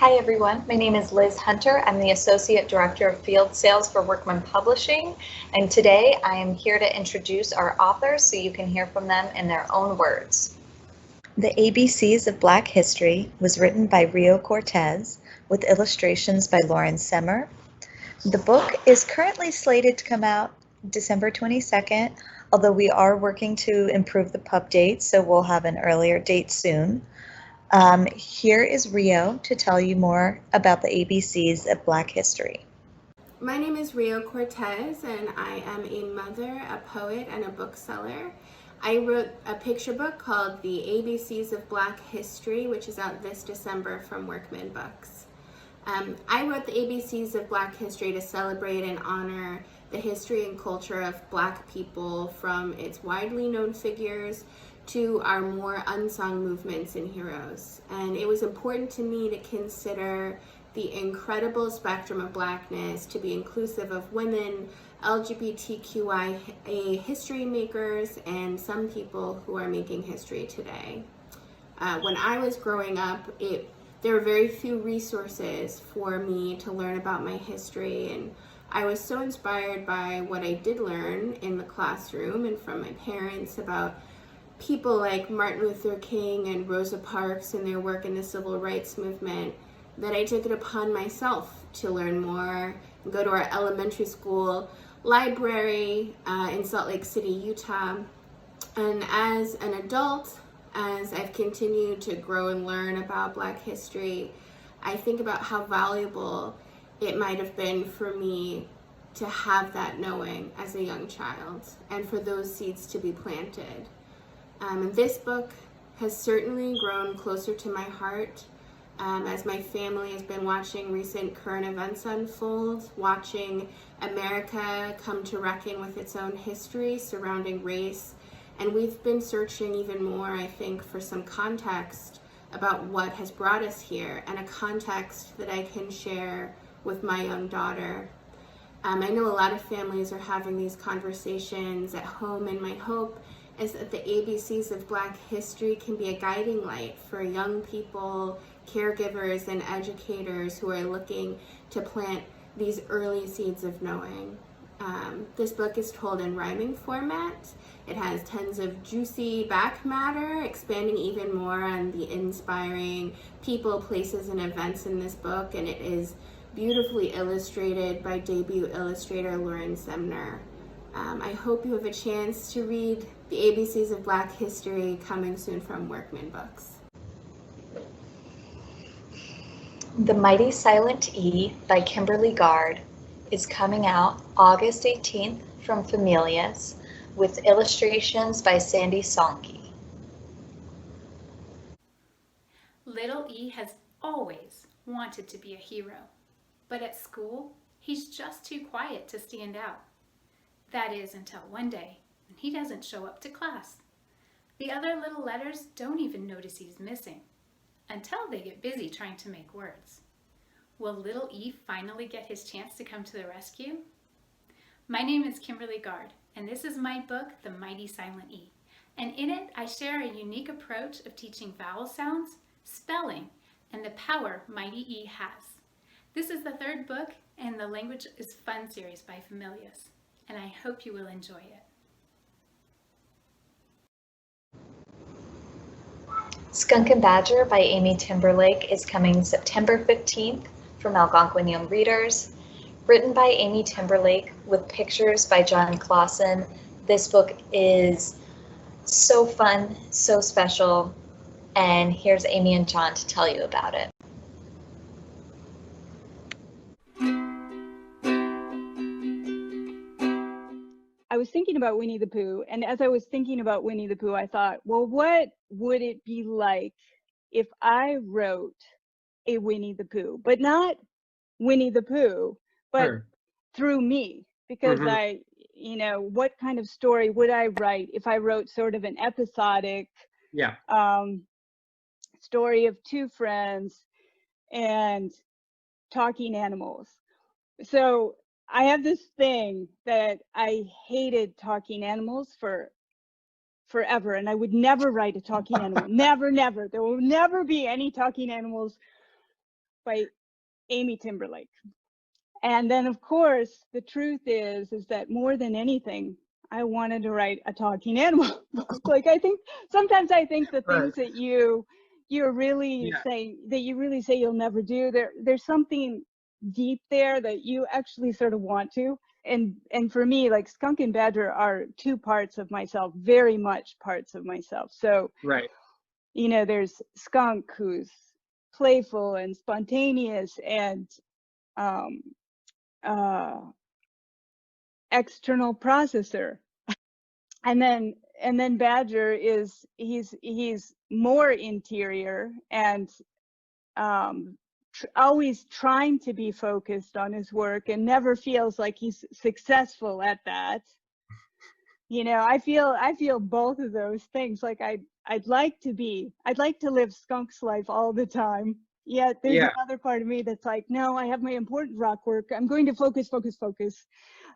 Hi everyone, my name is Liz Hunter. I'm the Associate Director of Field Sales for Workman Publishing, and today I am here to introduce our authors so you can hear from them in their own words. The ABCs of Black History was written by Rio Cortez with illustrations by Lauren Semmer. The book is currently slated to come out December 22nd, although we are working to improve the pub date, so we'll have an earlier date soon. Here is Rio to tell you more about the ABCs of Black History. My name is Rio Cortez, and I am a mother, a poet, and a bookseller. I wrote a picture book called The ABCs of Black History, which is out this December from Workman Books. I wrote the ABCs of Black History to celebrate and honor the history and culture of Black people, from its widely known figures to our more unsung movements and heroes. And it was important to me to consider the incredible spectrum of Blackness to be inclusive of women, LGBTQIA history makers, and some people who are making history today. When I was growing up, there were very few resources for me to learn about my history, and I was so inspired by what I did learn in the classroom and from my parents about people like Martin Luther King and Rosa Parks and their work in the civil rights movement that I took it upon myself to learn more and go to our elementary school library in Salt Lake City, Utah. And as an adult, as I've continued to grow and learn about Black history, I think about how valuable it might have been for me to have that knowing as a young child and for those seeds to be planted. And this book has certainly grown closer to my heart as my family has been watching recent current events unfold, watching America come to reckon with its own history surrounding race. And we've been searching even more, I think, for some context about what has brought us here and a context that I can share with my young daughter. I know a lot of families are having these conversations at home, and my hope is that the ABCs of Black history can be a guiding light for young people, caregivers, and educators who are looking to plant these early seeds of knowing. This book is told in rhyming format. It has tons of juicy back matter, expanding even more on the inspiring people, places, and events in this book, and it is beautifully illustrated by debut illustrator Lauren Semmer. I hope you have a chance to read The ABCs of Black History, coming soon from Workman Books. The Mighty Silent E by Kimberly Gard is coming out August 18th from Familias with illustrations by Sandy Sonke. Little E has always wanted to be a hero, but at school, he's just too quiet to stand out. That is until one day when he doesn't show up to class. The other little letters don't even notice he's missing until they get busy trying to make words. Will little E finally get his chance to come to the rescue? My name is Kimberly Gard, and this is my book, The Mighty Silent E. And in it, I share a unique approach of teaching vowel sounds, spelling, and the power Mighty E has. This is the third book, and the Language is Fun series by Familias, and I hope you will enjoy it. Skunk and Badger by Amy Timberlake is coming September 15th from Algonquin Young Readers. Written by Amy Timberlake with pictures by John Clausen. This book is so fun, so special, and here's Amy and John to tell you about it. I was thinking about Winnie the Pooh, and as I was thinking about Winnie the Pooh, I thought, well, what would it be like if I wrote a Winnie the Pooh, but not Winnie the Pooh, but through me, because what kind of story would I write if I wrote sort of an episodic story of two friends and talking animals? So I have this thing that I hated talking animals for forever, and I would never write a talking animal. Never. There will never be any talking animals by Amy Timberlake. And then, of course, the truth is that more than anything, I wanted to write a talking animal book. Like, I think sometimes I think the things that you're really saying, that you really say you'll never do, there's something deep there that you actually sort of want to. And for me, like, Skunk and Badger are two parts of myself, very much parts of myself. So, you know, there's Skunk, who's playful and spontaneous and external processor, and then Badger is he's more interior and always trying to be focused on his work and never feels like he's successful at that. You know, I feel both of those things. Like I'd like to live Skunk's life all the time. Yet there's another part of me that's like, no, I have my important rock work. I'm going to focus.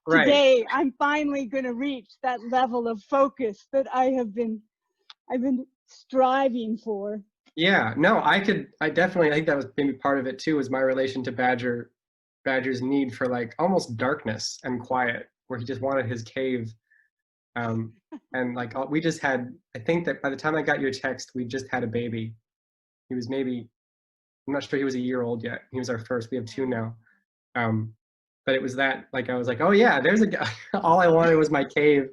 Today, I'm finally going to reach that level of focus that I've been striving for. Yeah, no, I think that was maybe part of it too, was my relation to Badger's need for like almost darkness and quiet, where he just wanted his cave. And like we just had, I think that by the time I got your text, we just had a baby. He was maybe, I'm not sure he was a year old yet. He was our first. We have two now. But it was that, like, I was like, oh yeah, there's a guy. All I wanted was my cave,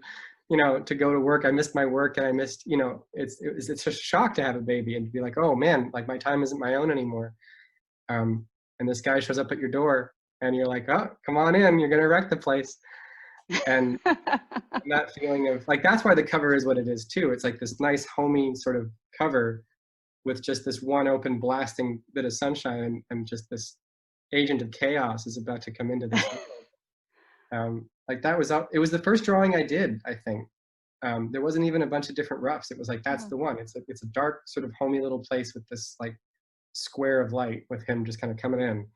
you know, to go to work. I missed my work, and I missed, you know, it's just a shock to have a baby and to be like, oh man, like my time isn't my own anymore. And this guy shows up at your door, and you're like, oh, come on in, you're gonna wreck the place. And that feeling of like, that's why the cover is what it is too. It's like this nice homey sort of cover with just this one open blasting bit of sunshine, and just this agent of chaos is about to come into this world. Like that was up. It was the first drawing I did, I think. There wasn't even a bunch of different roughs. It was like, that's the one. It's a dark sort of homey little place with this like square of light with him just kind of coming in.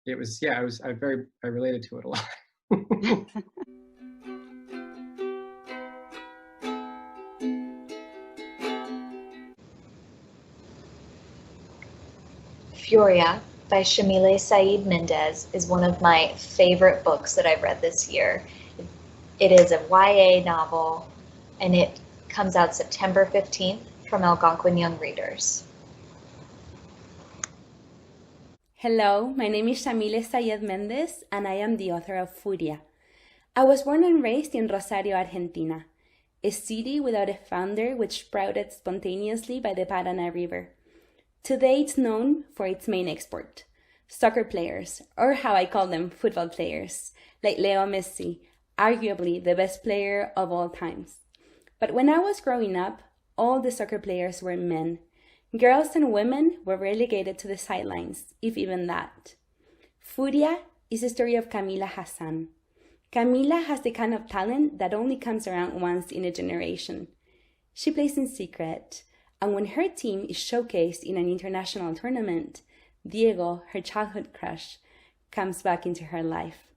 It was, yeah, I related to it a lot. Furia by Shamile Saeed Mendez is one of my favorite books that I've read this year. It is a YA novel, and it comes out September 15th from Algonquin Young Readers. Hello, my name is Shamile Sayed Mendez, and I am the author of Furia. I was born and raised in Rosario, Argentina, a city without a founder which sprouted spontaneously by the Paraná River. Today it's known for its main export, soccer players, or how I call them, football players, like Leo Messi, arguably the best player of all times. But when I was growing up, all the soccer players were men. Girls and women were relegated to the sidelines, if even that. Furia is the story of Camila Hassan. Camila has the kind of talent that only comes around once in a generation. She plays in secret, and when her team is showcased in an international tournament, Diego, her childhood crush, comes back into her life.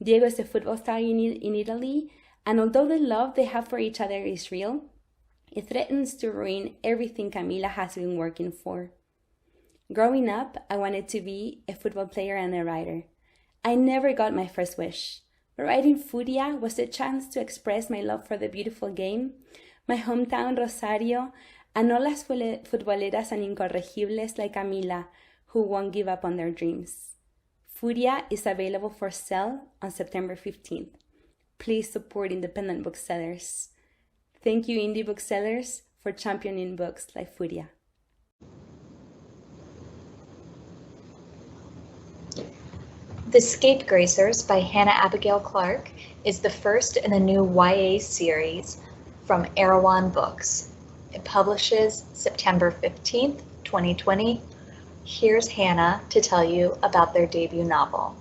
Diego is a football star in Italy, and although the love they have for each other is real, it threatens to ruin everything Camila has been working for. Growing up, I wanted to be a football player and a writer. I never got my first wish, but writing Furia was the chance to express my love for the beautiful game, my hometown Rosario, and all las futboleras and incorregibles like Camila, who won't give up on their dreams. Furia is available for sale on September 15th. Please support independent booksellers. Thank you, indie booksellers, for championing books like Furia. The Scapegracers by Hannah Abigail Clark is the first in the new YA series from Erewhon Books. It publishes September 15th, 2020. Here's Hannah to tell you about their debut novel.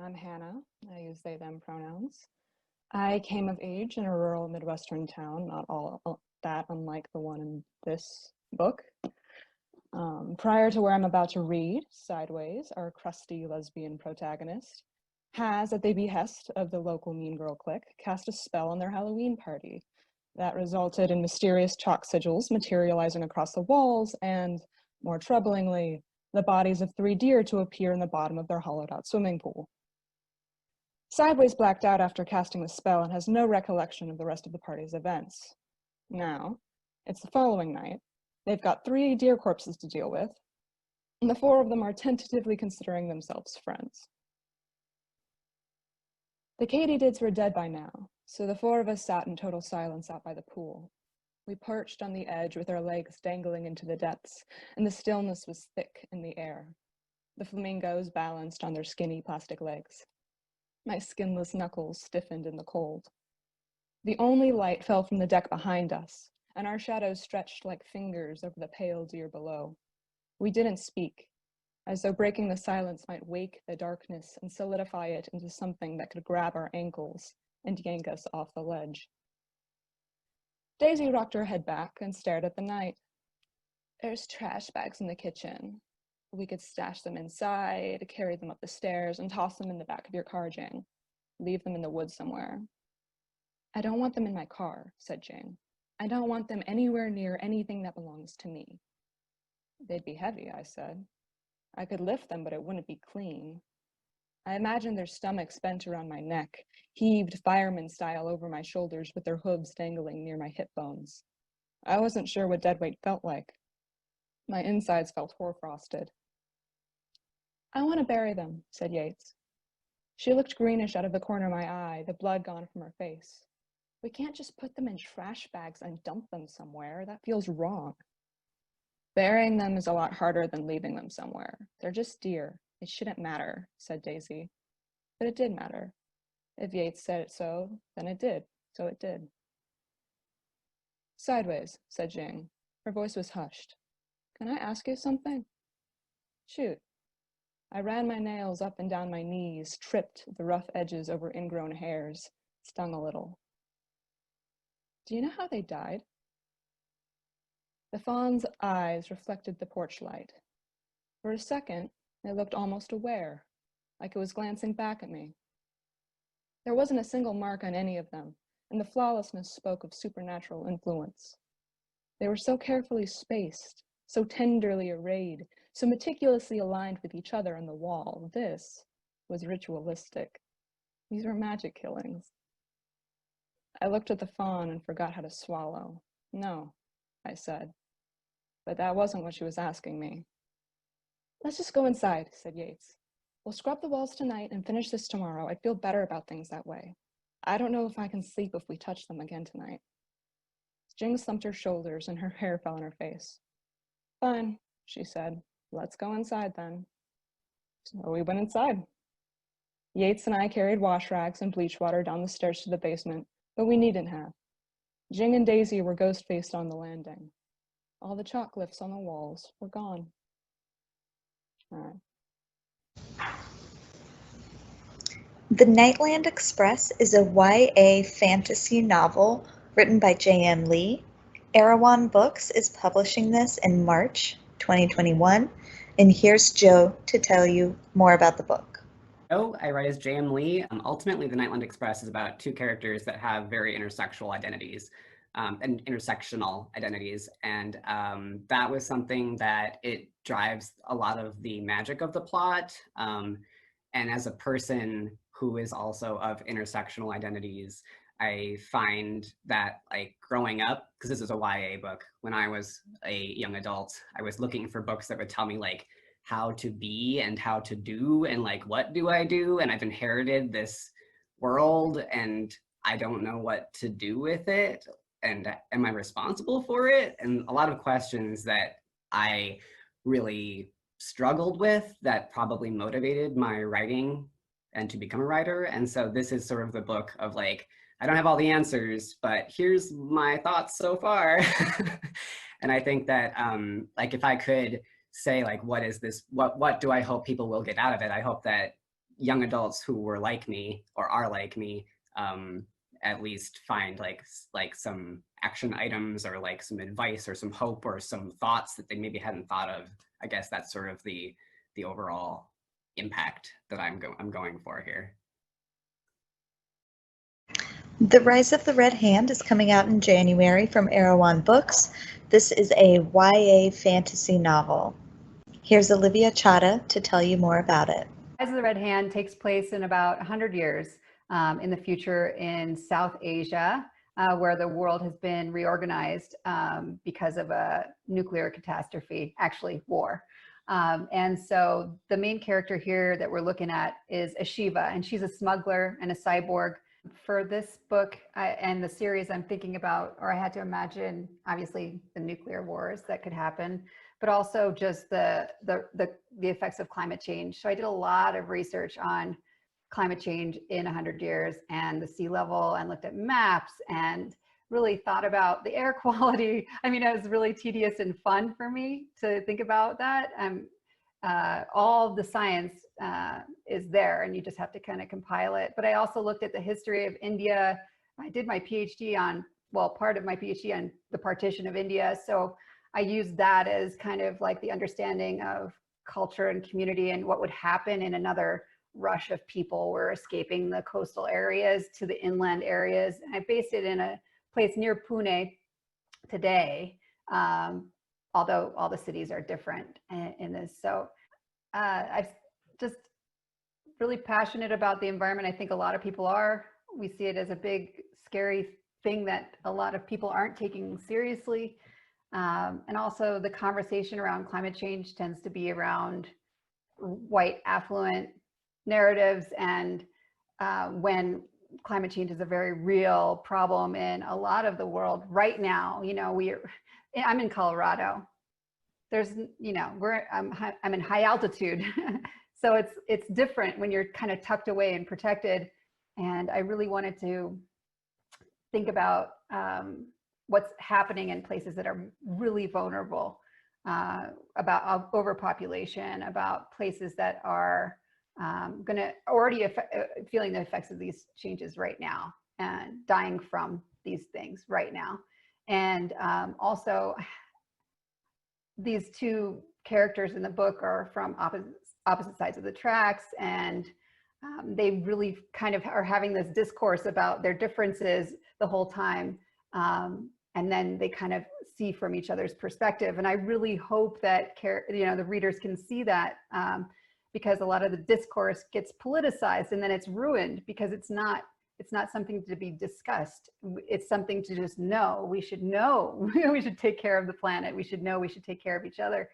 I'm Hannah. I use they, them pronouns. I came of age in a rural Midwestern town, not all that unlike the one in this book. Prior to where I'm about to read, Sideways, our crusty lesbian protagonist, has, at the behest of the local mean girl clique, cast a spell on their Halloween party. That resulted in mysterious chalk sigils materializing across the walls and, more troublingly, the bodies of 3 deer to appear in the bottom of their hollowed-out swimming pool. Sideways blacked out after casting the spell and has no recollection of the rest of the party's events. Now, it's the following night. They've got 3 deer corpses to deal with, and the 4 of them are tentatively considering themselves friends. The katydids were dead by now, so the 4 of us sat in total silence out by the pool. We perched on the edge with our legs dangling into the depths, and the stillness was thick in the air. The flamingos balanced on their skinny plastic legs. My skinless knuckles stiffened in the cold. The only light fell from the deck behind us, and our shadows stretched like fingers over the pale deer below. We didn't speak, as though breaking the silence might wake the darkness and solidify it into something that could grab our ankles and yank us off the ledge. Daisy rocked her head back and stared at the night. There's trash bags in the kitchen. We could stash them inside, carry them up the stairs, and toss them in the back of your car, Jane. Leave them in the woods somewhere. I don't want them in my car, said Jane. I don't want them anywhere near anything that belongs to me. They'd be heavy, I said. I could lift them, but it wouldn't be clean. I imagined their stomachs bent around my neck, heaved fireman style over my shoulders with their hooves dangling near my hip bones. I wasn't sure what deadweight felt like. My insides felt hoar-frosted. I want to bury them, said Yates. She looked greenish out of the corner of my eye, the blood gone from her face. We can't just put them in trash bags and dump them somewhere. That feels wrong. Burying them is a lot harder than leaving them somewhere. They're just deer. It shouldn't matter, said Daisy. But it did matter. If Yates said it so, then it did. So it did. Sideways, said Jane. Her voice was hushed. Can I ask you something? Shoot. I ran my nails up and down my knees, tripped the rough edges over ingrown hairs, stung a little. Do you know how they died? The fawn's eyes reflected the porch light. For a second, it looked almost aware, like it was glancing back at me. There wasn't a single mark on any of them, and the flawlessness spoke of supernatural influence. They were so carefully spaced, so tenderly arrayed, so meticulously aligned with each other on the wall. This was ritualistic. These were magic killings. I looked at the fawn and forgot how to swallow. No, I said. But that wasn't what she was asking me. Let's just go inside, said Yates. We'll scrub the walls tonight and finish this tomorrow. I'd feel better about things that way. I don't know if I can sleep if we touch them again tonight. Jing slumped her shoulders and her hair fell on her face. Fine, she said. Let's go inside then. So we went inside. Yates and I carried wash rags and bleach water down the stairs to the basement, but we needn't have. Jing and Daisy were ghost-faced on the landing. All the chalk glyphs on the walls were gone. All right. The Nightland Express is a YA fantasy novel written by J.M. Lee. Erewhon Books is publishing this in March 2021, and here's Joe to tell you more about the book. I write as J.M. Lee. Ultimately, The Nightland Express is about 2 characters that have very intersexual identities, and intersectional identities, and that was something that it drives a lot of the magic of the plot. And as a person who is also of intersectional identities, I find that, like, growing up, because this is a YA book, when I was a young adult, I was looking for books that would tell me, like, how to be and how to do and, like, what do I do? And I've inherited this world and I don't know what to do with it. And am I responsible for it? And a lot of questions that I really struggled with that probably motivated my writing and to become a writer. And so this is sort of the book of, like, I don't have all the answers, but here's my thoughts so far. And I think that, like, if I could say, like, what is this, what do I hope people will get out of it? I hope that young adults who were like me or are like me at least find like some action items or like some advice or some hope or some thoughts that they maybe hadn't thought of. I guess that's sort of the overall impact that I'm going for here. The Rise of the Red Hand is coming out in January from Erewhon Books. This is a YA fantasy novel. Here's Olivia Chada to tell you more about it. Rise of the Red Hand takes place in about 100 years in the future in South Asia, where the world has been reorganized because of a nuclear catastrophe, actually war. And so the main character here that we're looking at is Ashiva, and she's a smuggler and a cyborg. For this book and the series, I'm thinking about, or I had to imagine, obviously the nuclear wars that could happen, but also just the effects of climate change. So I did a lot of research on climate change in 100 years and the sea level, and looked at maps and really thought about the air quality. I mean, it was really tedious and fun for me to think about that. All the science is there, and you just have to kind of compile it. But I also looked at the history of India. I did my PhD on, well, part of my PhD on the partition of India. So I used that as kind of like the understanding of culture and community and what would happen in another rush of people were escaping the coastal areas to the inland areas. And I based it in a place near Pune today, although all the cities are different in this. So I'm just really passionate about the environment. I think a lot of people are. We see it as a big, scary thing that a lot of people aren't taking seriously. And also the conversation around climate change tends to be around white affluent narratives, and when climate change is a very real problem in a lot of the world right now. You know, I'm in Colorado. There's, you know, I'm in high altitude. So it's different when you're kind of tucked away and protected. And I really wanted to think about what's happening in places that are really vulnerable, about overpopulation, about places that are already feeling the effects of these changes right now and dying from these things right now. And also, these two characters in the book are from opposite sides of the tracks, and they really kind of are having this discourse about their differences the whole time. And then they kind of see from each other's perspective. And I really hope that the readers can see that, because a lot of the discourse gets politicized and then it's ruined because it's not something to be discussed. It's something to just know. We should know we should take care of the planet. We should know we should take care of each other.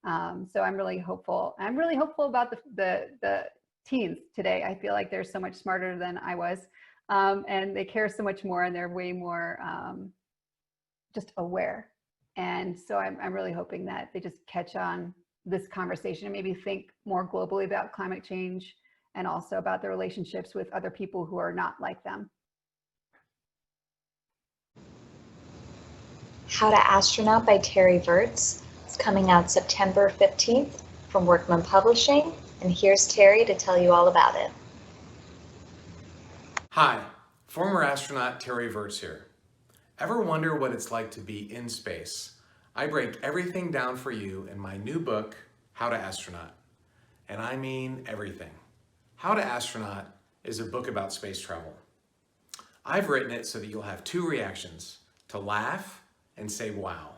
So I'm really hopeful. I'm really hopeful about the teens today. I feel like they're so much smarter than I was, and they care so much more, and they're way more just aware. And so I'm really hoping that they just catch on this conversation and maybe think more globally about climate change, and also about their relationships with other people who are not like them. How to Astronaut by Terry Virts is coming out September 15th from Workman Publishing. And here's Terry to tell you all about it. Hi, former astronaut Terry Virts here. Ever wonder what it's like to be in space? I break everything down for you in my new book, How to Astronaut. And I mean everything. How to Astronaut is a book about space travel. I've written it so that you'll have two reactions, to laugh and say wow.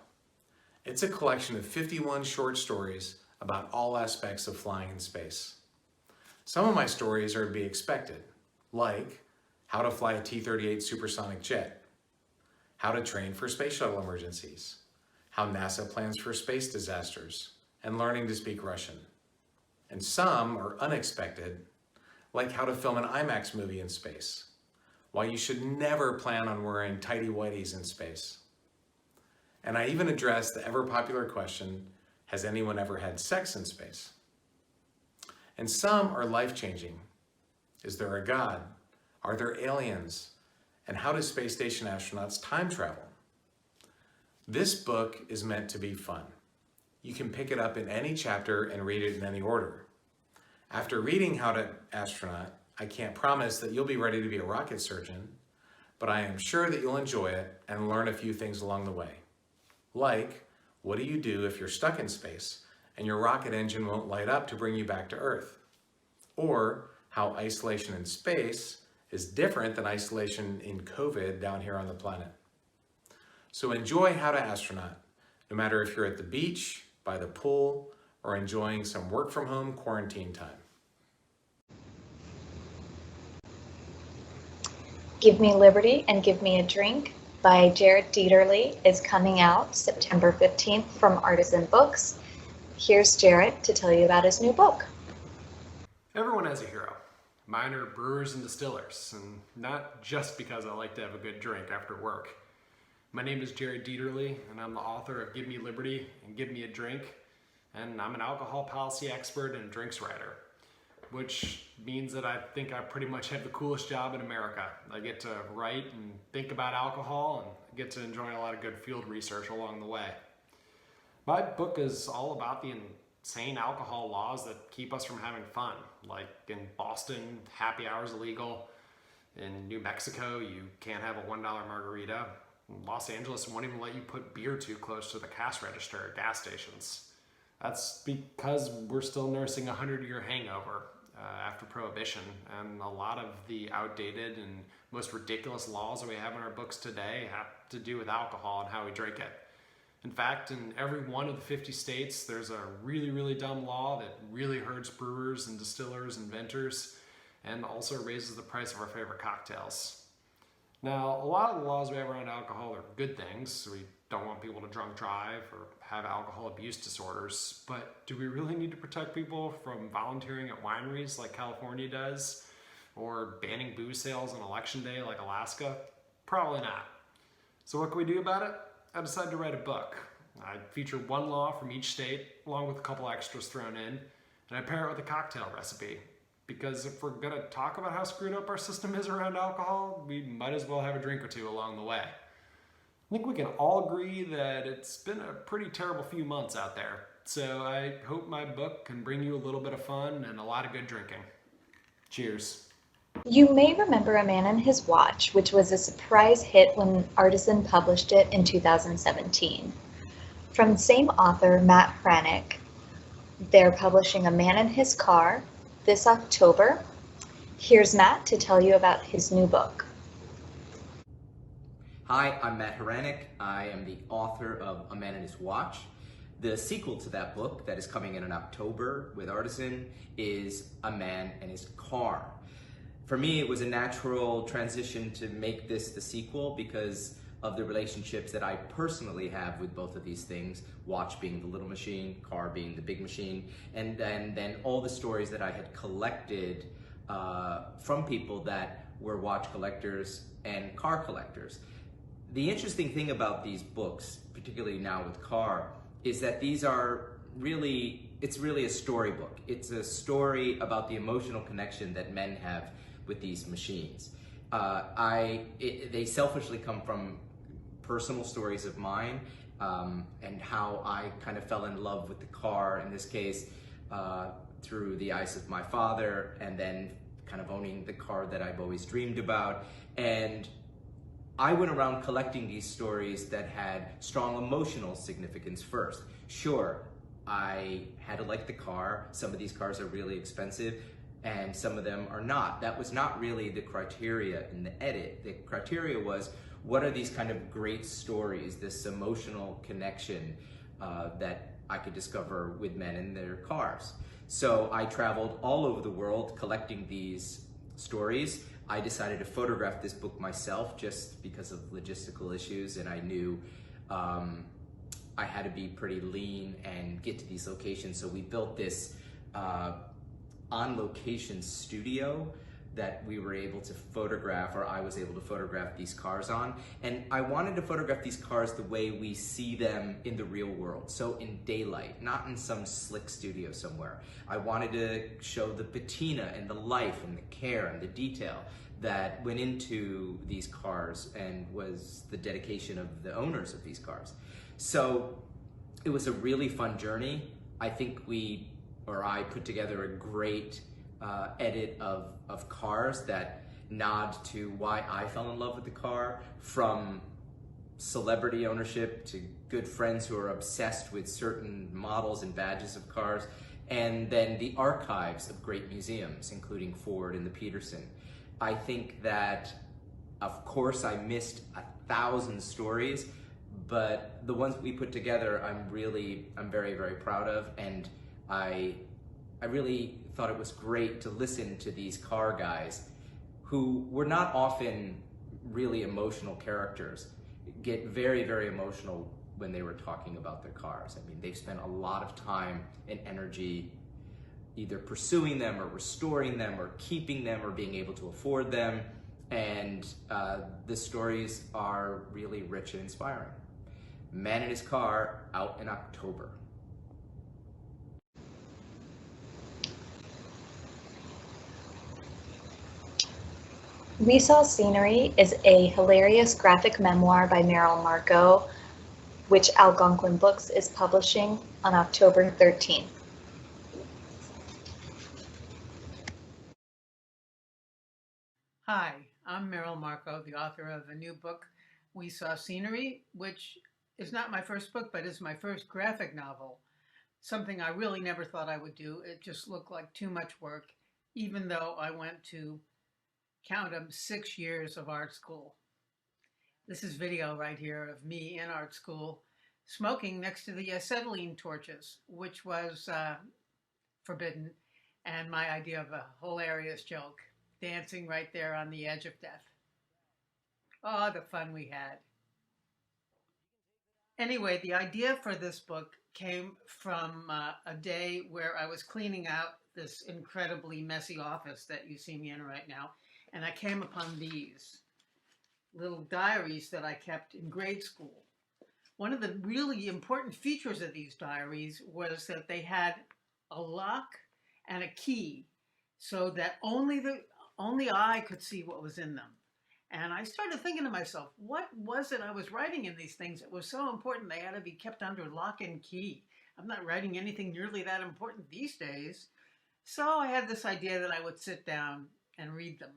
It's a collection of 51 short stories about all aspects of flying in space. Some of my stories are to be expected, like how to fly a T-38 supersonic jet, how to train for space shuttle emergencies, how NASA plans for space disasters, and learning to speak Russian. And some are unexpected, like how to film an IMAX movie in space, why you should never plan on wearing tighty-whities in space. And I even address the ever-popular question, has anyone ever had sex in space? And some are life-changing. Is there a God? Are there aliens? And how do space station astronauts time travel? This book is meant to be fun. You can pick it up in any chapter and read it in any order. After reading How to Astronaut, I can't promise that you'll be ready to be a rocket surgeon, but I am sure that you'll enjoy it and learn a few things along the way. Like, what do you do if you're stuck in space and your rocket engine won't light up to bring you back to Earth? Or how isolation in space is different than isolation in COVID down here on the planet. So enjoy How to Astronaut, no matter if you're at the beach, by the pool, or enjoying some work from home quarantine time. Give Me Liberty and Give Me a Drink by Jared Dieterle is coming out September 15th from Artisan Books. Here's Jared to tell you about his new book. Everyone has a hero. Mine are brewers and distillers, and not just because I like to have a good drink after work. My name is Jared Dieterle, and I'm the author of Give Me Liberty and Give Me a Drink, and I'm an alcohol policy expert and drinks writer, which means that I think I pretty much have the coolest job in America. I get to write and think about alcohol and get to enjoy a lot of good field research along the way. My book is all about the insane alcohol laws that keep us from having fun. Like in Boston, happy hour is illegal. In New Mexico, you can't have a $1 margarita. In Los Angeles won't even let you put beer too close to the cash register at gas stations. That's because we're still nursing a 100-year hangover after Prohibition, and a lot of the outdated and most ridiculous laws that we have in our books today have to do with alcohol and how we drink it. In fact, in every one of the 50 states, there's a really, really dumb law that really hurts brewers and distillers and inventors, and also raises the price of our favorite cocktails. Now, a lot of the laws we have around alcohol are good things. We don't want people to drunk drive or have alcohol abuse disorders, but do we really need to protect people from volunteering at wineries like California does, or banning booze sales on election day like Alaska? Probably not. So what can we do about it? I decided to write a book. I feature one law from each state, along with a couple extras thrown in, and I pair it with a cocktail recipe. Because if we're gonna talk about how screwed up our system is around alcohol, we might as well have a drink or two along the way. I think we can all agree that it's been a pretty terrible few months out there. So I hope my book can bring you a little bit of fun and a lot of good drinking. Cheers. You may remember A Man and His Watch, which was a surprise hit when Artisan published it in 2017. From the same author, Matt Hranick, they're publishing A Man and His Car this October. Here's Matt to tell you about his new book. Hi, I'm Matt Hranick. I am the author of A Man and His Watch. The sequel to that book that is coming in October with Artisan is A Man and His Car. For me, it was a natural transition to make this the sequel because of the relationships that I personally have with both of these things, watch being the little machine, car being the big machine, and then all the stories that I had collected from people that were watch collectors and car collectors. The interesting thing about these books, particularly now with car, is that these are it's really a storybook. It's a story about the emotional connection that men have with these machines. They selfishly come from personal stories of mine and how I kind of fell in love with the car, in this case, through the eyes of my father, and then kind of owning the car that I've always dreamed about. And I went around collecting these stories that had strong emotional significance first. Sure, I had to like the car. Some of these cars are really expensive, and some of them are not. That was not really the criteria in the edit. The criteria was, what are these kind of great stories, this emotional connection that I could discover with men in their cars? So I traveled all over the world collecting these stories. I decided to photograph this book myself just because of logistical issues, and I knew I had to be pretty lean and get to these locations. So we built this on-location studio that we were able to photograph, or I was able to photograph these cars on. And I wanted to photograph these cars the way we see them in the real world. So in daylight, not in some slick studio somewhere. I wanted to show the patina and the life and the care and the detail that went into these cars and was the dedication of the owners of these cars. So it was a really fun journey. I think I put together a great edit of cars that nod to why I fell in love with the car, from celebrity ownership to good friends who are obsessed with certain models and badges of cars, and then the archives of great museums, including Ford and the Peterson. I think that, of course, I missed 1,000 stories, but the ones we put together, I'm very, very proud of, and I really thought it was great to listen to these car guys who were not often really emotional characters, get very, very emotional when they were talking about their cars. I mean, they've spent a lot of time and energy either pursuing them or restoring them or keeping them or being able to afford them. And the stories are really rich and inspiring. Man in His Car, out in October. We Saw Scenery is a hilarious graphic memoir by Meryl Marco, which Algonquin Books is publishing on October 13th. Hi, I'm Meryl Marco, the author of a new book, We Saw Scenery, which is not my first book, but is my first graphic novel. Something I really never thought I would do. It just looked like too much work, even though I went to, count them, 6 years of art school. This is video right here of me in art school smoking next to the acetylene torches, which was forbidden, and my idea of a hilarious joke, dancing right there on the edge of death. Oh, the fun we had. Anyway, the idea for this book came from a day where I was cleaning out this incredibly messy office that you see me in right now, and I came upon these little diaries that I kept in grade school. One of the really important features of these diaries was that they had a lock and a key so that only I could see what was in them. And I started thinking to myself, what was it I was writing in these things? It was so important they had to be kept under lock and key. I'm not writing anything nearly that important these days. So I had this idea that I would sit down and read them.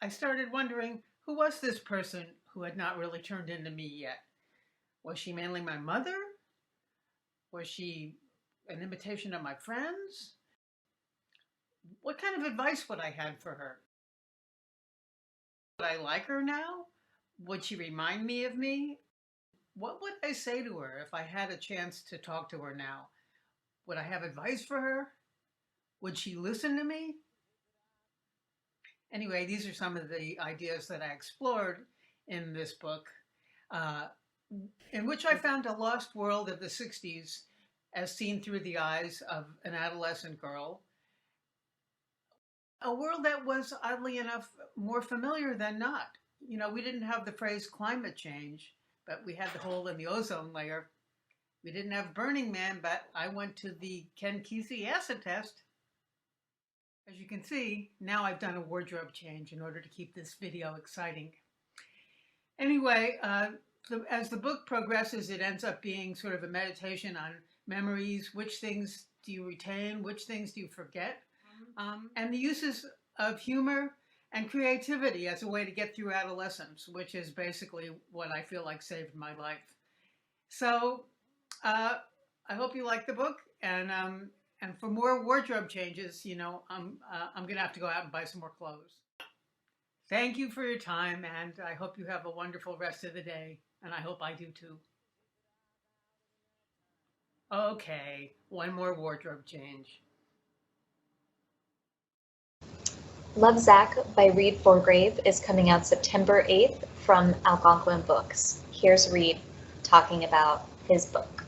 I started wondering, who was this person who had not really turned into me yet? Was she mainly my mother? Was she an imitation of my friends? What kind of advice would I have for her? Would I like her now? Would she remind me of me? What would I say to her if I had a chance to talk to her now? Would I have advice for her? Would she listen to me? Anyway, these are some of the ideas that I explored in this book, in which I found a lost world of the 60s as seen through the eyes of an adolescent girl. A world that was, oddly enough, more familiar than not. You know, we didn't have the phrase climate change, but we had the hole in the ozone layer. We didn't have Burning Man, but I went to the Ken Kesey acid test. As you can see, now I've done a wardrobe change in order to keep this video exciting. Anyway, as the book progresses, it ends up being sort of a meditation on memories. Which things do you retain? Which things do you forget? And the uses of humor and creativity as a way to get through adolescence, which is basically what I feel like saved my life. So I hope you like the book, and for more wardrobe changes, you know, I'm gonna have to go out and buy some more clothes. Thank you for your time, and I hope you have a wonderful rest of the day, and I hope I do too. Okay, one more wardrobe change. Love, Zach by Reed Forgrave is coming out September 8th from Algonquin Books. Here's Reed talking about his book.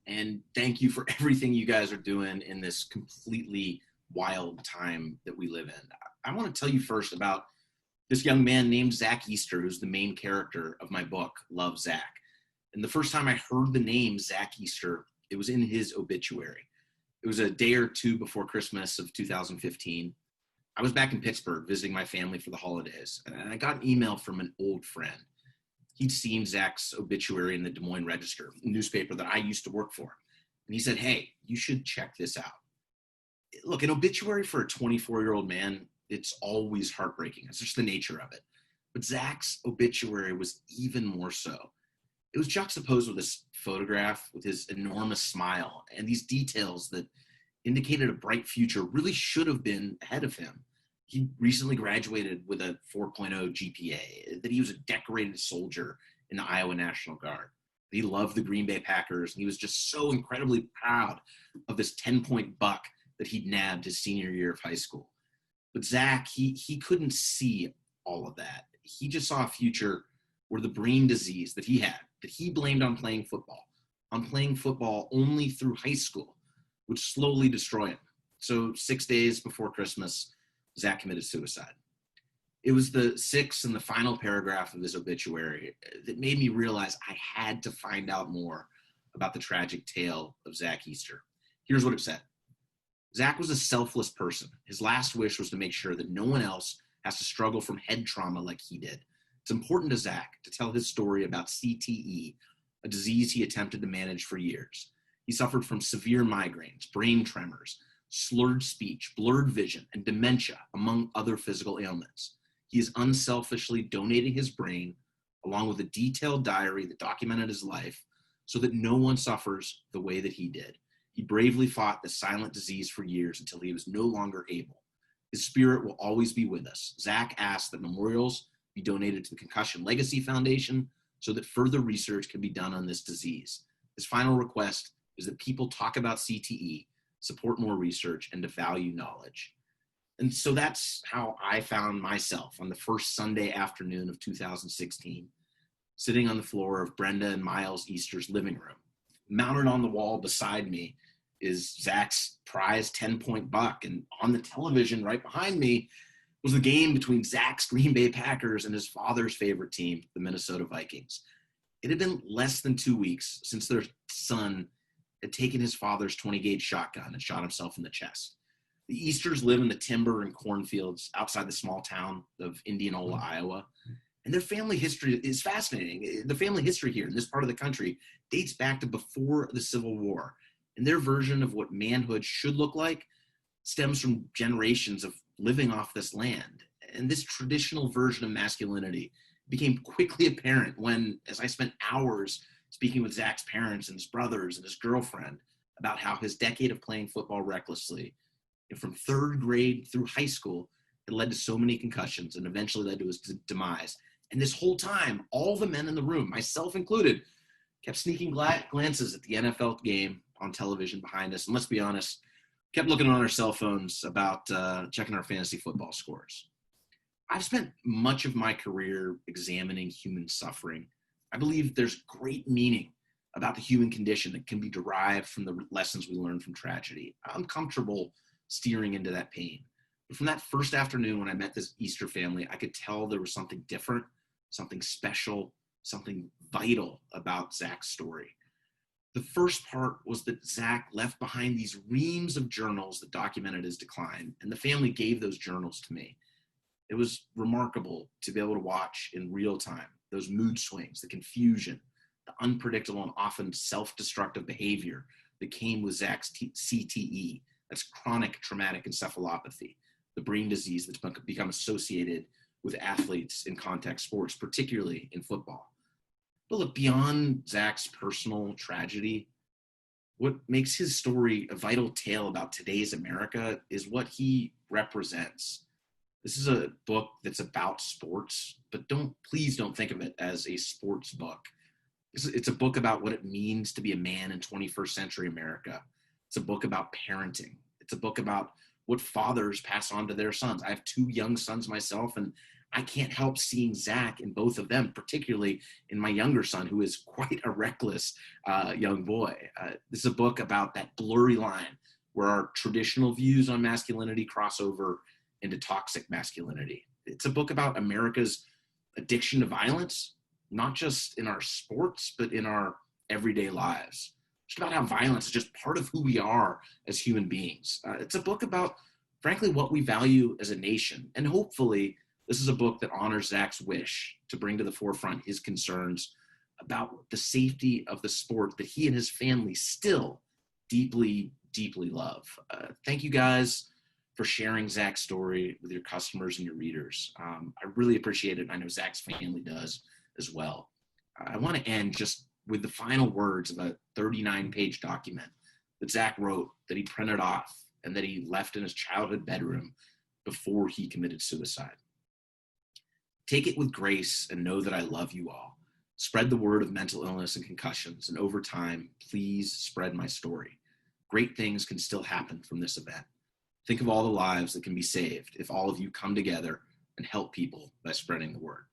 And thank you for everything you guys are doing in this completely wild time that we live in. I want to tell you first about this young man named Zach Easter, who's the main character of my book, Love, Zach. And the first time I heard the name Zach Easter, it was in his obituary. It was a day or two before Christmas of 2015. I was back in Pittsburgh visiting my family for the holidays, and I got an email from an old friend. He'd seen Zach's obituary in the Des Moines Register, a newspaper that I used to work for. And he said, hey, you should check this out. Look, an obituary for a 24-year-old man, it's always heartbreaking. It's just the nature of it. But Zach's obituary was even more so. It was juxtaposed with this photograph with his enormous smile and these details that indicated a bright future really should have been ahead of him. he recently graduated with a 4.0 GPA, that he was a decorated soldier in the Iowa National Guard. He loved the Green Bay Packers, and he was just so incredibly proud of this 10-point buck that he'd nabbed his senior year of high school. But Zach, he couldn't see all of that. He just saw a future where the brain disease that he had, that he blamed on playing football only through high school, would slowly destroy him. So 6 days before Christmas, Zach committed suicide. It was the 6th and the final paragraph of his obituary that made me realize I had to find out more about the tragic tale of Zach Easter. Here's what it said. Zach was a selfless person. His last wish was to make sure that no one else has to struggle from head trauma like he did. It's important to Zach to tell his story about CTE, a disease he attempted to manage for years. He suffered from severe migraines, brain tremors, slurred speech, blurred vision, and dementia, among other physical ailments. He is unselfishly donating his brain, along with a detailed diary that documented his life, so that no one suffers the way that he did. He bravely fought the silent disease for years until he was no longer able. His spirit will always be with us. Zach asked that memorials be donated to the Concussion Legacy Foundation so that further research can be done on this disease. His final request is that people talk about CTE, support more research, and to value knowledge. And so that's how I found myself on the first Sunday afternoon of 2016, sitting on the floor of Brenda and Miles Easter's living room. Mounted on the wall beside me is Zach's prize 10-point buck, and on the television right behind me was the game between Zach's Green Bay Packers and his father's favorite team, the Minnesota Vikings. It had been less than 2 weeks since their son had taken his father's 20-gauge shotgun and shot himself in the chest. The Easters live in the timber and cornfields outside the small town of Indianola, Iowa, and their family history is fascinating. The family history here in this part of the country dates back to before the Civil War, and their version of what manhood should look like stems from generations of living off this land. And this traditional version of masculinity became quickly apparent when, as I spent hours speaking with Zach's parents and his brothers and his girlfriend about how his decade of playing football recklessly, and from 3rd grade through high school, it led to so many concussions and eventually led to his demise. And this whole time, all the men in the room, myself included, kept sneaking glances at the NFL game on television behind us. And let's be honest, kept looking on our cell phones about checking our fantasy football scores. I've spent much of my career examining human suffering. I believe there's great meaning about the human condition that can be derived from the lessons we learn from tragedy. I'm comfortable steering into that pain. But from that first afternoon when I met this Easter family, I could tell there was something different, something special, something vital about Zach's story. The first part was that Zach left behind these reams of journals that documented his decline, and the family gave those journals to me. It was remarkable to be able to watch in real time those mood swings, the confusion, the unpredictable and often self-destructive behavior that came with Zach's CTE. That's chronic traumatic encephalopathy, the brain disease that's become associated with athletes in contact sports, particularly in football. But look, beyond Zach's personal tragedy, what makes his story a vital tale about today's America is what he represents. This is a book that's about sports, but please don't think of it as a sports book. It's a book about what it means to be a man in 21st century America. It's a book about parenting. It's a book about what fathers pass on to their sons. I have 2 young sons myself, and I can't help seeing Zach in both of them, particularly in my younger son, who is quite a reckless young boy. This is a book about that blurry line where our traditional views on masculinity cross over into toxic masculinity. It's a book about America's addiction to violence, not just in our sports, but in our everyday lives. It's about how violence is just part of who we are as human beings. It's a book about, frankly, what we value as a nation. And hopefully, this is a book that honors Zach's wish to bring to the forefront his concerns about the safety of the sport that he and his family still deeply, deeply love. Thank you guys for sharing Zach's story with your customers and your readers. I really appreciate it. And I know Zach's family does as well. I want to end just with the final words of a 39-page document that Zach wrote, that he printed off, and that he left in his childhood bedroom before he committed suicide. Take it with grace and know that I love you all. Spread the word of mental illness and concussions, and over time, please spread my story. Great things can still happen from this event. Think of all the lives that can be saved if all of you come together and help people by spreading the word.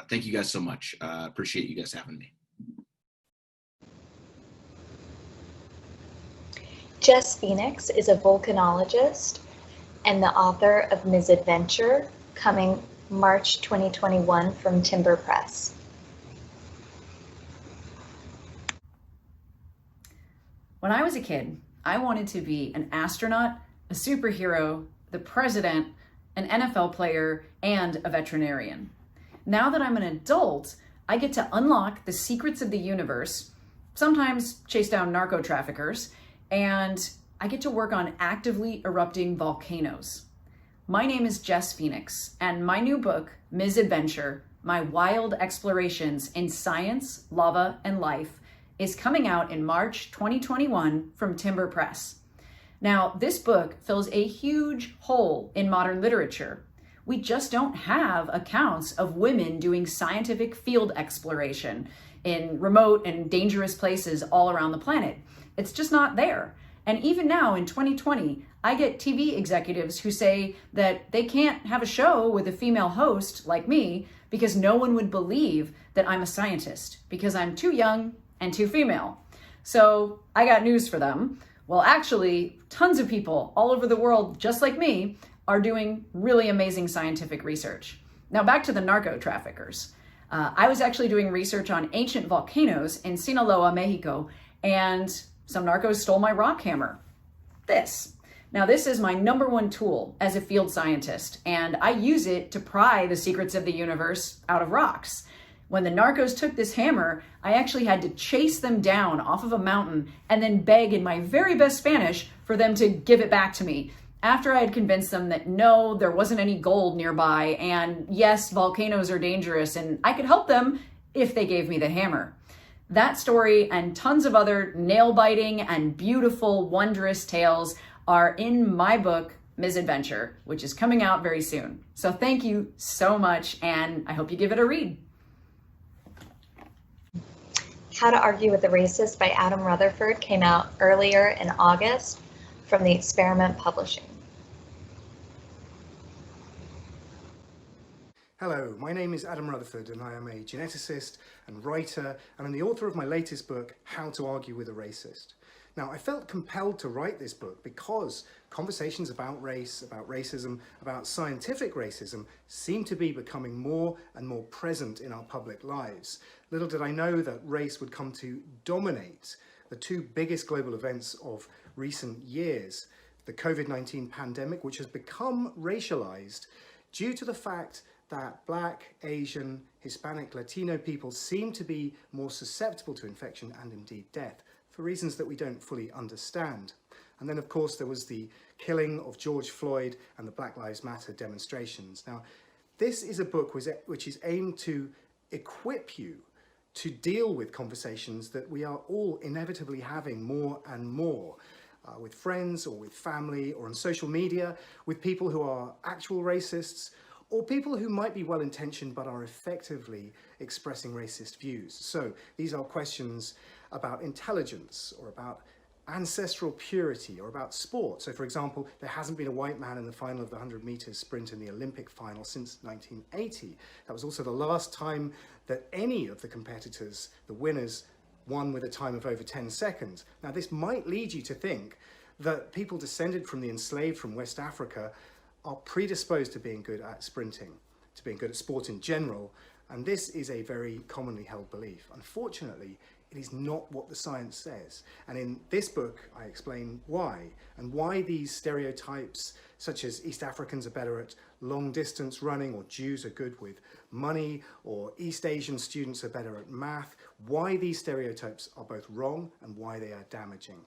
Thank you guys so much. Appreciate you guys having me. Jess Phoenix is a volcanologist and the author of Misadventure, coming March 2021 from Timber Press. When I was a kid, I wanted to be an astronaut, a superhero, the president, an NFL player, and a veterinarian. Now that I'm an adult, I get to unlock the secrets of the universe, sometimes chase down narco traffickers, and I get to work on actively erupting volcanoes. My name is Jess Phoenix, and my new book, Misadventure, My Wild Explorations in Science, Lava, and Life, is coming out in March 2021 from Timber Press. Now, this book fills a huge hole in modern literature. We just don't have accounts of women doing scientific field exploration in remote and dangerous places all around the planet. It's just not there. And even now in 2020, I get TV executives who say that they can't have a show with a female host like me because no one would believe that I'm a scientist because I'm too young and too female. So I got news for them. Well, actually, tons of people all over the world, just like me, are doing really amazing scientific research. Now back to the narco traffickers. I was actually doing research on ancient volcanoes in Sinaloa, Mexico, and some narcos stole my rock hammer. This. Now this is my #1 tool as a field scientist, and I use it to pry the secrets of the universe out of rocks. When the narcos took this hammer, I actually had to chase them down off of a mountain and then beg in my very best Spanish for them to give it back to me, after I had convinced them that no, there wasn't any gold nearby, and yes, volcanoes are dangerous, and I could help them if they gave me the hammer. That story and tons of other nail-biting and beautiful, wondrous tales are in my book, Misadventure, which is coming out very soon. So thank you so much, and I hope you give it a read. How to Argue with a Racist by Adam Rutherford came out earlier in August from the Experiment Publishing. Hello, my name is Adam Rutherford and I am a geneticist and writer, and I'm the author of my latest book, How to Argue with a Racist. Now, I felt compelled to write this book because conversations about race, about racism, about scientific racism seem to be becoming more and more present in our public lives. Little did I know that race would come to dominate the two biggest global events of recent years, the COVID-19 pandemic, which has become racialized due to the fact that Black, Asian, Hispanic, Latino people seem to be more susceptible to infection and indeed death for reasons that we don't fully understand. And then of course there was the killing of George Floyd and the Black Lives Matter demonstrations. Now, this is a book which is aimed to equip you to deal with conversations that we are all inevitably having more and more with friends or with family or on social media, with people who are actual racists, or people who might be well-intentioned but are effectively expressing racist views. So these are questions about intelligence or about ancestral purity or about sport. So for example, there hasn't been a white man in the final of the 100 meters sprint in the Olympic final since 1980. That was also the last time that any of the competitors, the winners, won with a time of over 10 seconds. Now this might lead you to think that people descended from the enslaved from West Africa are predisposed to being good at sprinting, to being good at sport in general, and this is a very commonly held belief. Unfortunately, it is not what the science says, and in this book I explain why, and why these stereotypes such as East Africans are better at long distance running, or Jews are good with money, or East Asian students are better at math, why these stereotypes are both wrong and why they are damaging.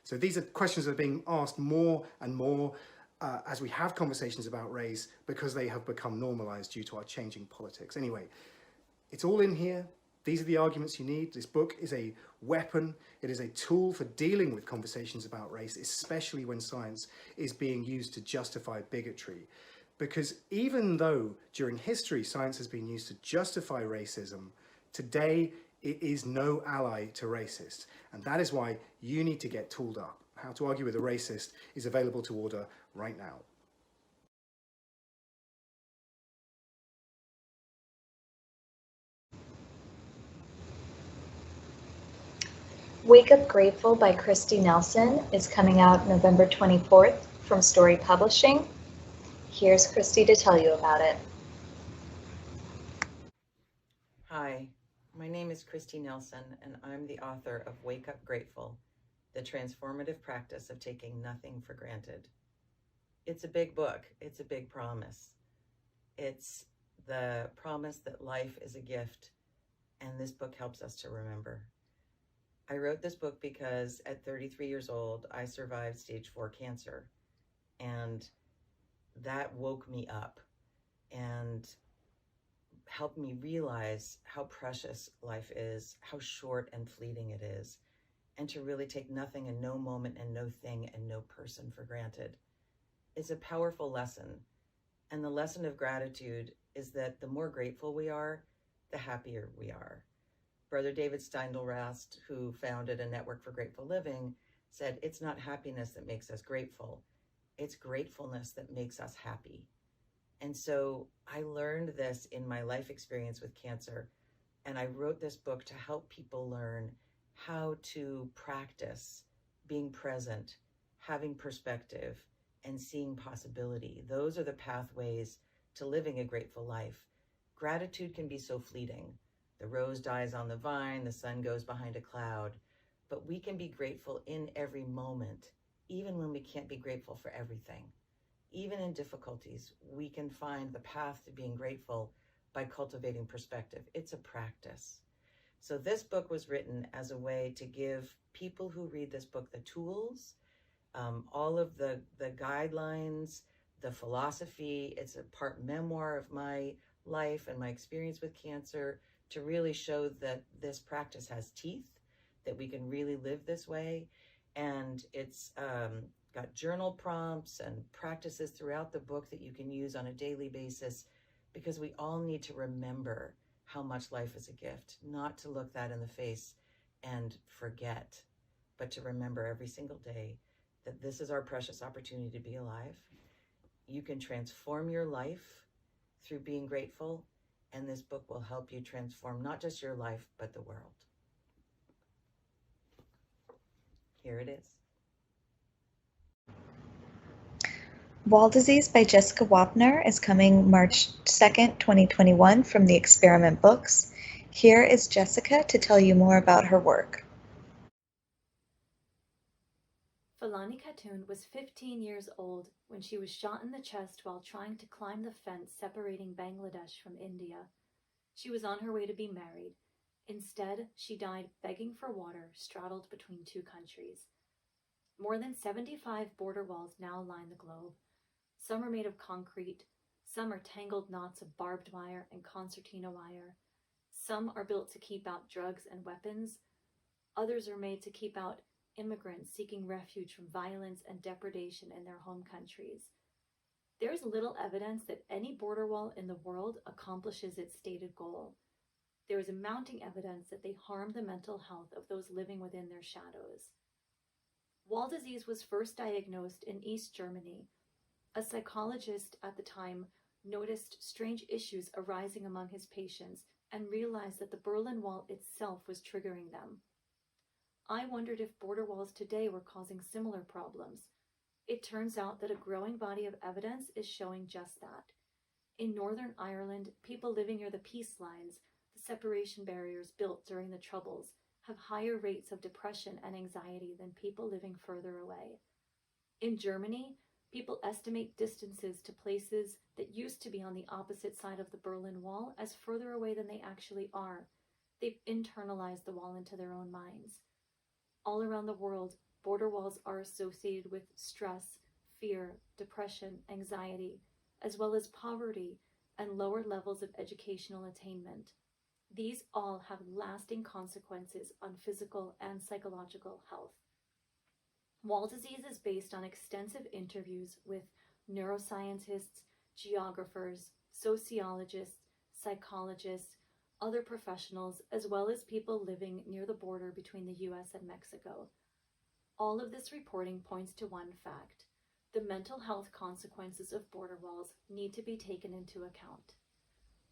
So these are questions that are being asked more and more as we have conversations about race, because they have become normalized due to our changing politics. Anyway, it's all in here. These are the arguments you need. This book is a weapon. It is a tool for dealing with conversations about race, especially when science is being used to justify bigotry. Because even though during history science has been used to justify racism, today it is no ally to racists. And that is why you need to get tooled up. How to Argue with a Racist is available to order right now. Wake Up Grateful by Christy Nelson is coming out November 24th from Story Publishing. Here's Christy to tell you about it. Hi, my name is Christy Nelson, and I'm the author of Wake Up Grateful, the transformative practice of taking nothing for granted. It's a big book. It's a big promise. It's the promise that life is a gift, and this book helps us to remember. I wrote this book because at 33 years old, I survived stage 4 cancer, and that woke me up and helped me realize how precious life is, how short and fleeting it is, and to really take nothing and no moment and no thing and no person for granted. It's a powerful lesson. And the lesson of gratitude is that the more grateful we are, the happier we are. Brother David Steindl-Rast, who founded a network for grateful living, said, it's not happiness that makes us grateful. It's gratefulness that makes us happy. And so I learned this in my life experience with cancer. And I wrote this book to help people learn how to practice being present, having perspective, and seeing possibility. Those are the pathways to living a grateful life. Gratitude can be so fleeting. The rose dies on the vine, the sun goes behind a cloud, but we can be grateful in every moment, even when we can't be grateful for everything. Even in difficulties, we can find the path to being grateful by cultivating perspective. It's a practice. So this book was written as a way to give people who read this book the tools, all of the guidelines, the philosophy. It's a part memoir of my life and my experience with cancer, to really show that this practice has teeth, that we can really live this way. And it's got journal prompts and practices throughout the book that you can use on a daily basis, because we all need to remember how much life is a gift, not to look that in the face and forget, but to remember every single day that this is our precious opportunity to be alive. You can transform your life through being grateful, and this book will help you transform not just your life, but the world. Here it is. Wall Disease by Jessica Wapner is coming March 2nd, 2021 from The Experiment Books. Here is Jessica to tell you more about her work. Falani Khatun was 15 years old when she was shot in the chest while trying to climb the fence separating Bangladesh from India. She was on her way to be married. Instead, she died begging for water straddled between two countries. More than 75 border walls now line the globe. Some are made of concrete, some are tangled knots of barbed wire and concertina wire. Some are built to keep out drugs and weapons. Others are made to keep out immigrants seeking refuge from violence and depredation in their home countries. There is little evidence that any border wall in the world accomplishes its stated goal. There is a mounting evidence that they harm the mental health of those living within their shadows. Wall disease was first diagnosed in East Germany. A psychologist at the time noticed strange issues arising among his patients and realized that the Berlin Wall itself was triggering them. I wondered if border walls today were causing similar problems. It turns out that a growing body of evidence is showing just that. In Northern Ireland, people living near the peace lines, the separation barriers built during the Troubles, have higher rates of depression and anxiety than people living further away. In Germany, people estimate distances to places that used to be on the opposite side of the Berlin Wall as further away than they actually are. They've internalized the wall into their own minds. All around the world, border walls are associated with stress, fear, depression, anxiety, as well as poverty and lower levels of educational attainment. These all have lasting consequences on physical and psychological health. Wall disease is based on extensive interviews with neuroscientists, geographers, sociologists, psychologists, other professionals, as well as people living near the border between the US and Mexico. All of this reporting points to one fact: the mental health consequences of border walls need to be taken into account.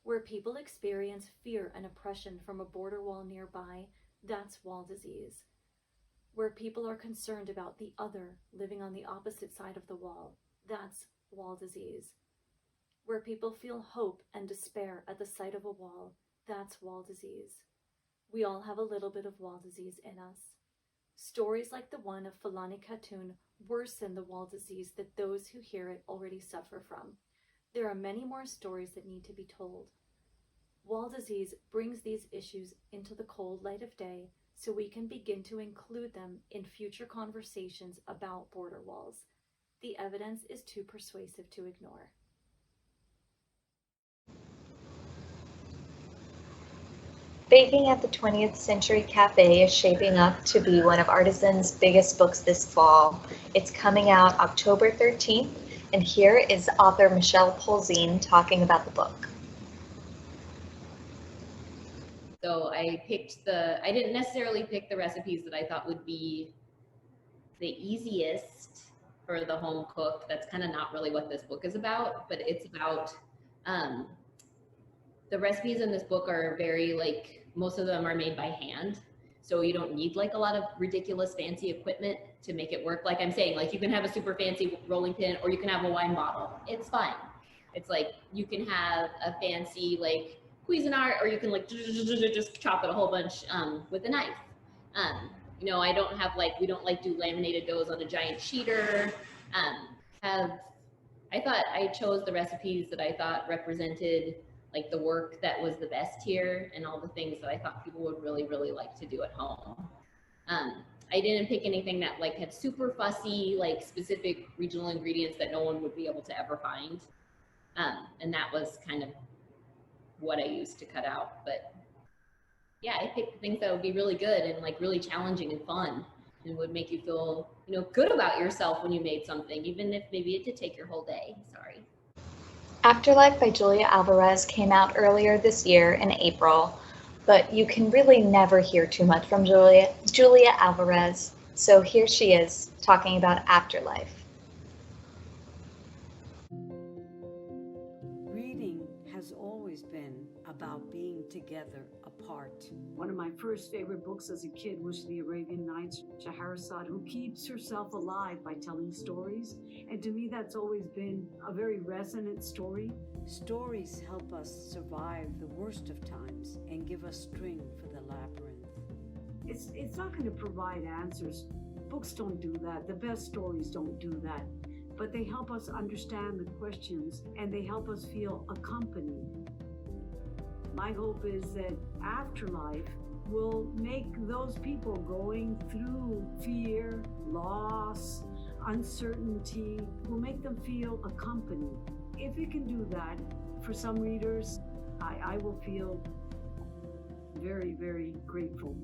Where people experience fear and oppression from a border wall nearby, that's wall disease. Where people are concerned about the other living on the opposite side of the wall, that's wall disease. Where people feel hope and despair at the sight of a wall, that's wall disease. We all have a little bit of wall disease in us. Stories like the one of Fulani Khatun worsen the wall disease that those who hear it already suffer from. There are many more stories that need to be told. Wall disease brings these issues into the cold light of day so we can begin to include them in future conversations about border walls. The evidence is too persuasive to ignore. Baking at the 20th Century Cafe is shaping up to be one of Artisan's biggest books this fall. It's coming out October 13th, and here is author Michelle Polzin talking about the book. So I didn't necessarily pick the recipes that I thought would be the easiest for the home cook. That's kind of not really what this book is about, but it's about, the recipes in this book are very most of them are made by hand. So you don't need a lot of ridiculous fancy equipment to make it work. Like I'm saying, you can have a super fancy rolling pin or you can have a wine bottle. It's fine. It's you can have a fancy Cuisinart, or you can just chop it a whole bunch with a knife. I don't have we don't do laminated doughs on a giant sheeter. I thought I chose the recipes that I thought represented the work that was the best here and all the things that I thought people would really, really like to do at home. I didn't pick anything that had super fussy, specific regional ingredients that no one would be able to ever find. And that was kind of what I used to cut out. But yeah, I picked things that would be really good and really challenging and fun and would make you feel, good about yourself when you made something, even if maybe it did take your whole day. Sorry. Afterlife by Julia Alvarez came out earlier this year in April, but you can really never hear too much from Julia Alvarez. So here she is talking about Afterlife. Reading has always been about being together apart. One of my first favorite books as a kid was The Arabian Nights. Scheherazade, who keeps herself alive by telling stories. And to me, that's always been a very resonant story. Stories help us survive the worst of times and give us string for the labyrinth. It's not going to provide answers. Books don't do that. The best stories don't do that. But they help us understand the questions and they help us feel accompanied. My hope is that Afterlife will make those people going through fear, loss, uncertainty, will make them feel accompanied. If it can do that for some readers, I will feel very, very grateful.